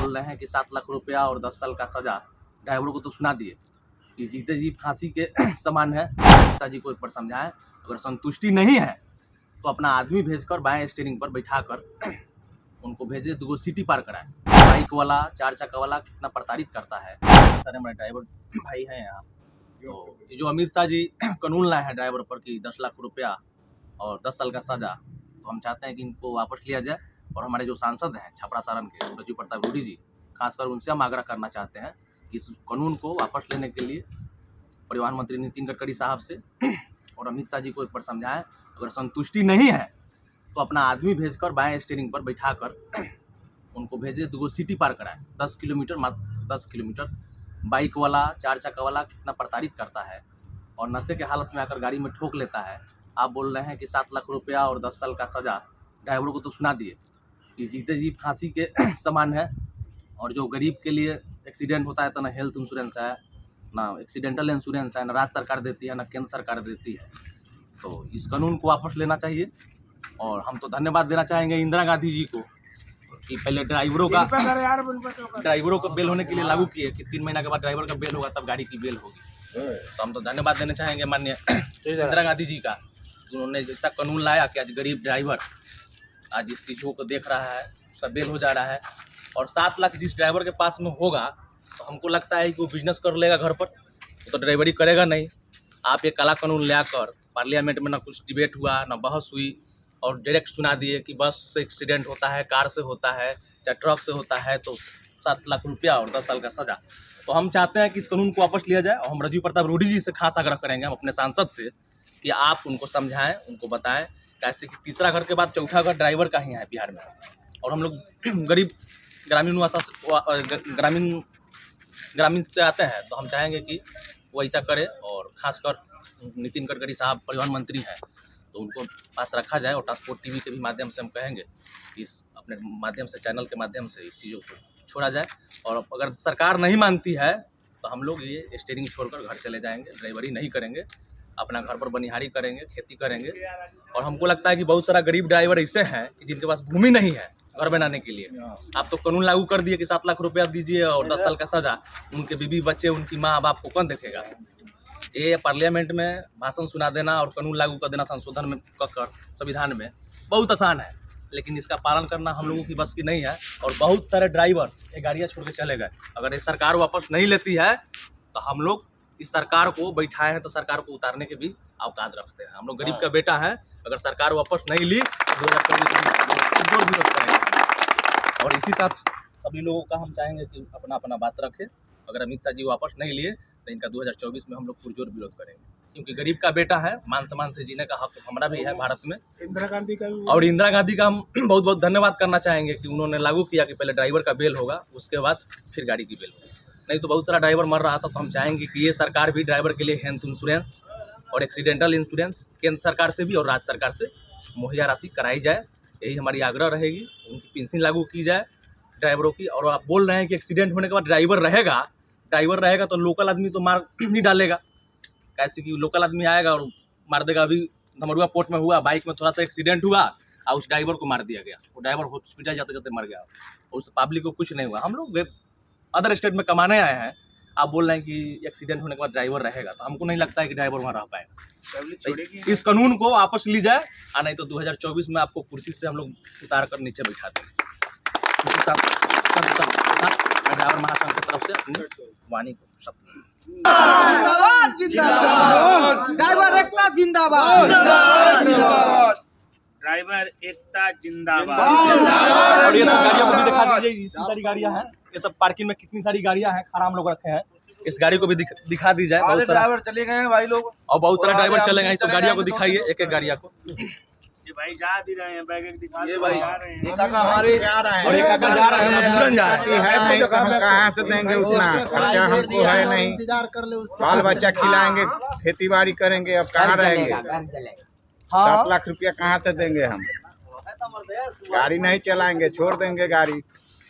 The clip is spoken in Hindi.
बोल रहे हैं कि 7 लाख रुपया और 10 साल का सजा। ड्राइवर को तो सुना दिए कि जीते जी फांसी के समान है। ऐसा जी को एक बार समझाएं। अगर संतुष्टि नहीं है तो अपना आदमी भेजकर बाएं स्टीयरिंग पर बैठाकर उनको भेजे, 2 सीटी पार कराए। बाइक वाला, 4 चक्का वाला कितना प्रताड़ित करता है। सारे हमारे ड्राइवर भाई हैं यहाँ। तो ये जो अमित शाह जी कानून लाए हैं ड्राइवर पर कि 10 लाख रुपया और 10 साल का सजा, तो हम चाहते हैं कि इनको वापस लिया जाए। और हमारे जो सांसद हैं छपरा सारण के रजू प्रताप रूडी जी, खासकर उनसे हम आग्रह करना चाहते हैं कि इस कानून को वापस लेने के लिए परिवहन मंत्री नितिन गडकरी साहब से और अमित शाह जी को एक बार समझाएं। अगर संतुष्टि नहीं है तो अपना आदमी भेजकर बाएं स्टीयरिंग पर बैठाकर उनको भेजे, 2 सीटी पार कराए। 10 किलोमीटर, मात्र 10 किलोमीटर। बाइक वाला, 4 चक्का वाला कितना प्रताड़ित करता है और नशे के हालत में आकर गाड़ी में ठोक लेता है। आप बोल रहे हैं कि 7 लाख रुपया और 10 साल का सजा। ड्राइवर को तो सुना दिए कि जीते जी फांसी के समान है। और जो गरीब के लिए एक्सीडेंट होता है तो ना हेल्थ इंश्योरेंस है, ना एक्सीडेंटल इंश्योरेंस है, ना राज्य सरकार देती है, ना केंद्र सरकार देती है। तो इस कानून को वापस लेना चाहिए। और हम तो धन्यवाद देना चाहेंगे इंदिरा गांधी जी को कि पहले ड्राइवरों का बेल होने के लिए लागू किए कि 3 महीना के बाद ड्राइवर का बेल होगा तब गाड़ी की बेल होगी। तो हम तो धन्यवाद देना चाहेंगे माननीय इंदिरा गांधी जी का, उन्होंने ऐसा कानून लाया कि आज गरीब ड्राइवर आज इस चीज़ों को देख रहा है, उसका बेल हो जा रहा है। और 7 लाख जिस ड्राइवर के पास में होगा तो हमको लगता है कि वो बिजनेस कर लेगा घर पर, तो ड्राइवरी करेगा नहीं। आप ये काला कानून लाकर पार्लियामेंट में ना कुछ डिबेट हुआ, ना बहस हुई, और डायरेक्ट सुना दिए कि बस से एक्सीडेंट होता है, कार से होता है, चाहे ट्रक से होता है तो 7 लाख रुपया और 10 साल का सजा। तो हम चाहते हैं कि इस कानून को वापस लिया जाए। और हम रजू प्रताप रूडी जी से खास आग्रह करेंगे, हम अपने सांसद से, कि आप उनको समझाएं, उनको बताएं। कैसे कि तीसरा घर के बाद चौथा घर ड्राइवर का ही है बिहार में। और हम लोग गरीब ग्रामीण से आते हैं, तो हम चाहेंगे कि वो ऐसा करे। और खासकर नितिन गडकरी साहब परिवहन मंत्री हैं, तो उनको पास रखा जाए। और ट्रांसपोर्ट टीवी के भी माध्यम से हम कहेंगे कि इस अपने माध्यम से, चैनल के माध्यम से इस चीज़ों को छोड़ा जाए। और अगर सरकार नहीं मानती है तो हम लोग ये स्टीयरिंग छोड़कर घर चले जाएंगे, ड्राइवरी नहीं करेंगे, अपना घर पर बनिहारी करेंगे, खेती करेंगे। और हमको लगता है कि बहुत सारा गरीब ड्राइवर ऐसे हैं कि जिनके पास भूमि नहीं है घर बनाने के लिए। आप तो कानून लागू कर दिए कि 7 लाख रुपया दीजिए और 10 साल का सजा। उनके बीवी बच्चे, उनकी माँ बाप को कौन देखेगा? ये पार्लियामेंट में भाषण सुना देना और कानून लागू कर देना संशोधन में कर संविधान में बहुत आसान है, लेकिन इसका पालन करना हम लोगों की बस की नहीं है। और बहुत सारे ड्राइवर ये गाड़ियाँ छोड़ के चले गए। अगर ये सरकार वापस नहीं लेती है तो हम लोग इस सरकार को बैठाए हैं तो सरकार को उतारने के भी औकात रखते हैं। हम लोग गरीब का बेटा है, अगर सरकार वापस नहीं ली तो 2024 में विरोध करेंगे। और इसी साथ सभी लोगों का हम चाहेंगे कि अपना अपना बात रखें। अगर अमित शाह जी वापस नहीं लिए तो इनका 2024 में हम लोग पुरजोर विरोध करेंगे, क्योंकि गरीब का बेटा है, मान सम्मान से जीने का हक हमारा भी है भारत में। इंदिरा गांधी का भी, और इंदिरा गांधी का हम बहुत बहुत धन्यवाद करना चाहेंगे कि उन्होंने लागू किया कि पहले ड्राइवर का बेल होगा, उसके बाद फिर गाड़ी की बेल होगी। नहीं तो बहुत सारा ड्राइवर मर रहा था। तो हम चाहेंगे कि ये सरकार भी ड्राइवर के लिए हेल्थ इंश्योरेंस और एक्सीडेंटल इंश्योरेंस केंद्र सरकार से भी और राज्य सरकार से मुहैया राशि कराई जाए। यही हमारी आग्रह रहेगी। उनकी पेंशन लागू की जाए ड्राइवरों की। और आप बोल रहे हैं कि एक्सीडेंट होने के बाद ड्राइवर रहेगा तो लोकल आदमी तो मार नहीं डालेगा। कैसे कि लोकल आदमी आएगा और मार देगा। अभी धमरुआ पोर्ट में हुआ, बाइक में थोड़ा सा एक्सीडेंट हुआ और उस ड्राइवर को मार दिया गया। वो ड्राइवर हॉस्पिटल जाते जाते मर गया और उस पब्लिक को कुछ नहीं हुआ। हम लोग अदर स्टेट में कमाने आए हैं, आप बोल रहे हैं कि एक्सीडेंट होने के बाद ड्राइवर रहेगा, तो हमको नहीं लगता है कि ड्राइवर वहाँ रह पाएगा। इस कानून को वापस ली जाए, और नहीं तो 2024 में आपको कुर्सी से हम लोग उतार कर नीचे बैठा देंगे। ड्राइवर महासंघ की तरफ से अपनी वाणी को शब्द ड्राइवर एकता जिंदाबाद, ड्राइवर एकता जिंदाबाद। और ये सब गाड़ियों को भी दिखा दीजिए, इतनी सारी गाड़ियां हैं। ये सब पार्किंग में कितनी सारी गाड़ियां हैं, खराब लोग रखे हैं। इस गाड़ी को भी दिखा दी जाए। बहुत सारे ड्राइवर चले गए हैं भाई लोग, और बहुत सारे ड्राइवर चले गए। इस सब गाड़ियों को दिखाइए, एक एक गाड़ियां को। ये भाई जा भी रहे हैं, बैग दिखा ये भाई जा रहे हैं। एक काका हमारे और एक काका जा रहे हैं, मधुबन जा रहे हैं। है नहीं तो हम कहाँ से देंगे उतना खर्चा, हमको है नहीं। इंतजार कर ले उसका, बाल बच्चा खिलाएंगे, खेती बाड़ी करेंगे, अब कहाँ रहेंगे? 7 लाख रुपया कहाँ से देंगे हम? गाड़ी नहीं चलाएंगे, छोड़ देंगे गाड़ी।